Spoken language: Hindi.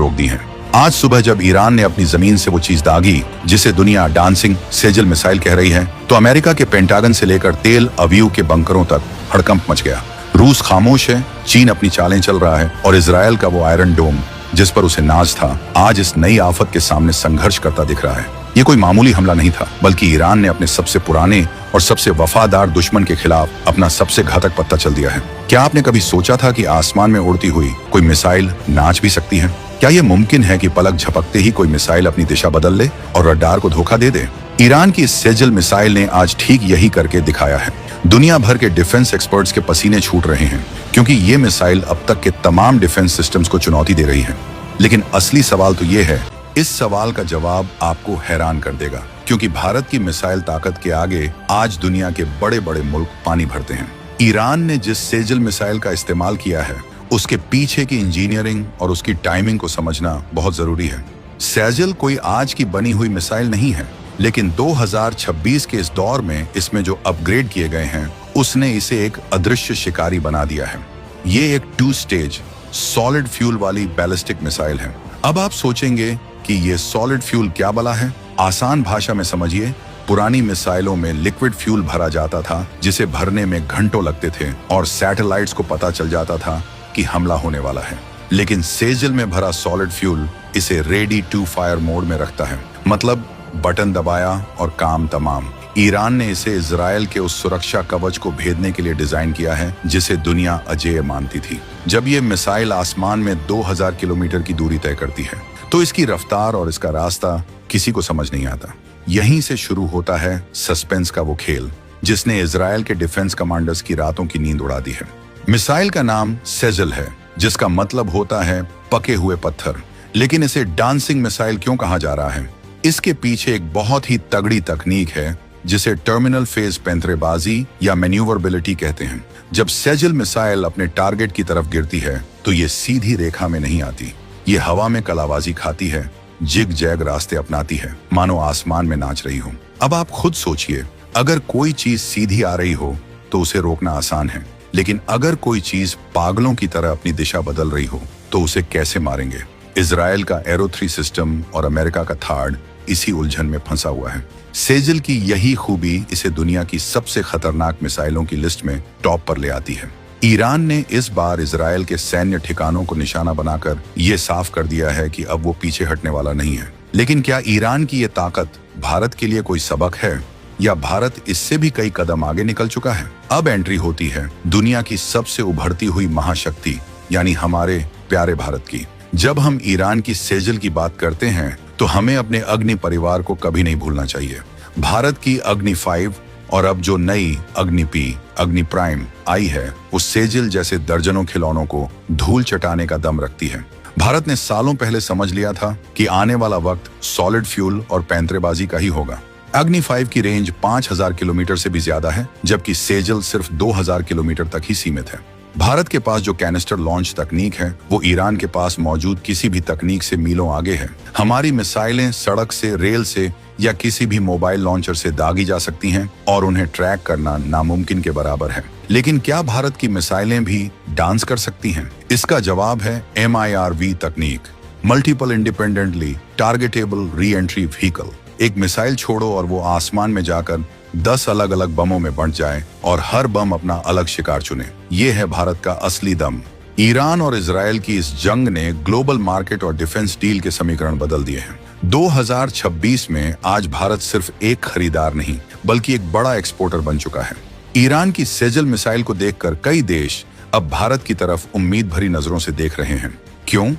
रोक दी हैं। आज सुबह जब ईरान ने अपनी जमीन से वो चीज दागी जिसे दुनिया डांसिंग सेजल मिसाइल कह रही है, तो अमेरिका के पेंटागन से लेकर तेल अवीव के बंकरों तक हड़कंप मच गया। रूस खामोश है, चीन अपनी चालें चल रहा है और इजराइल का वो आयरन डोम जिस पर उसे नाज था, आज इस नई आफत के सामने संघर्ष करता दिख रहा है। ये कोई मामूली हमला नहीं था, बल्कि ईरान ने अपने सबसे पुराने और सबसे वफादार दुश्मन के खिलाफ अपना सबसे घातक पत्ता चल दिया है। क्या आपने कभी सोचा था कि आसमान में उड़ती हुई कोई मिसाइल नाच भी सकती है? क्या ये मुमकिन है कि पलक झपकते ही कोई मिसाइल अपनी दिशा बदल ले और रडार को धोखा दे दे? ईरान की इस सेजल मिसाइल ने आज ठीक यही करके दिखाया है। दुनिया भर के डिफेंस एक्सपर्ट्स के पसीने छूट रहे हैं, क्योंकि ये मिसाइल अब तक के तमाम डिफेंस सिस्टम्स को चुनौती दे रही है। लेकिन असली सवाल तो ये है, इस सवाल का जवाब आपको हैरान कर देगा, क्योंकि भारत की मिसाइल ताकत के आगे आज दुनिया के बड़े बड़े मुल्क पानी भरते हैं। ईरान ने जिस सेजल मिसाइल का इस्तेमाल किया है, उसके पीछे की इंजीनियरिंग और उसकी टाइमिंग को समझना बहुत जरूरी है। सेजल कोई आज की बनी हुई मिसाइल नहीं है, लेकिन 2026 के इस दौर में इसमें जो अपग्रेड किए गए हैं, उसने इसे एक अदृश्य शिकारी बना दिया है। ये एक 2 स्टेज सॉलिड फ्यूल वाली बैलिस्टिक मिसाइल है। अब आप सोचेंगे कि ये सॉलिड फ्यूल क्या बला है? आसान भाषा में समझिए, पुरानी मिसाइलों में लिक्विड फ्यूल भरा जाता था, जिसे भरने में घंटों लगते थे और सैटेलाइट्स को पता चल जाता था कि हमला होने वाला है। लेकिन सेजल में भरा सॉलिड फ्यूल इसे रेडी टू फायर मोड में रखता है, मतलब बटन दबाया और काम तमाम। ईरान ने इसे इजराइल के उस सुरक्षा कवच को भेदने के लिए डिजाइन किया है जिसे दुनिया अजेय मानती थी। जब ये मिसाइल आसमान में 2000 किलोमीटर की दूरी तय करती है, तो इसकी रफ्तार और इसका रास्ता किसी को समझ नहीं आता। यहीं से शुरू होता है सस्पेंस का वो खेल, जिसने इजराइल के डिफेंस कमांडर्स की रातों की नींद उड़ा दी है। मिसाइल का नाम सेजल है, जिसका मतलब होता है पके हुए पत्थर। लेकिन इसे डांसिंग मिसाइल क्यों कहा जा रहा है? इसके पीछे एक बहुत ही तगड़ी तकनीक है, जिसे टर्मिनल फेज पैंतरेबाजी या मैन्यूवरबिलिटी कहते हैं। जब सेजल मिसाइल अपने टारगेट की तरफ गिरती है, तो ये सीधी रेखा में नहीं आती। ये हवा में कलाबाजी खाती है, जिग जैग रास्ते अपनाती है, मानो आसमान में नाच रही हो। अब आप खुद सोचिए, अगर कोई चीज सीधी आ रही हो तो उसे रोकना आसान है, लेकिन अगर कोई चीज पागलों की तरह अपनी दिशा बदल रही हो तो उसे कैसे मारेंगे? इजराइल का एरो 3 सिस्टम और अमेरिका का थार्ड इसी उलझन में फंसा हुआ है। सेजल की यही खूबी इसे दुनिया की सबसे खतरनाक मिसाइलों की लिस्ट में टॉप पर ले आती है। ईरान ने इस बार इजराइल के सैन्य ठिकानों को निशाना बनाकर यह साफ कर दिया है कि अब वो पीछे हटने वाला नहीं है। लेकिन क्या ईरान की ये ताकत भारत के लिए कोई सबक है, या भारत इससे भी कई कदम आगे निकल चुका है? अब एंट्री होती है दुनिया की सबसे उभरती हुई महाशक्ति, यानी हमारे प्यारे भारत की। जब हम ईरान की सेजल की बात करते हैं, तो हमें अपने अग्नि परिवार को कभी नहीं भूलना चाहिए। भारत की अग्नि 5 और अब जो नई अग्नि P, अग्नि प्राइम आई है, वो सेजल जैसे दर्जनों खिलौनों को धूल चटाने का दम रखती है। भारत ने सालों पहले समझ लिया था कि आने वाला वक्त सॉलिड फ्यूल और पैंतरेबाजी का ही होगा। अग्नि 5 की रेंज 5000 किलोमीटर से भी ज्यादा है, जबकि सेजल सिर्फ 2000 किलोमीटर तक ही सीमित है। भारत के पास जो कैनिस्टर लॉन्च तकनीक है, वो ईरान के पास मौजूद किसी भी तकनीक से मीलों आगे है। हमारी मिसाइलें सड़क से, रेल से या किसी भी मोबाइल लॉन्चर से दागी जा सकती हैं और उन्हें ट्रैक करना नामुमकिन के बराबर है। लेकिन क्या भारत की मिसाइलें भी डांस कर सकती हैं? इसका जवाब है MIRV तकनीक, multiple independently targetable re entry vehicle. एक मिसाइल छोड़ो और वो आसमान में जाकर 10 अलग अलग बमों में बंट जाए और हर बम अपना अलग शिकार चुने। ये है भारत का असली दम। ईरान और इजराइल की इस जंग ने ग्लोबल मार्केट और डिफेंस डील के समीकरण बदल दिए हैं। 2026 में आज भारत सिर्फ एक खरीदार नहीं, बल्कि एक बड़ा एक्सपोर्टर बन चुका है। ईरान की सेजल मिसाइल को देखकर कई देश अब भारत की तरफ उम्मीद भरी नजरों से देख रहे हैं। क्यों?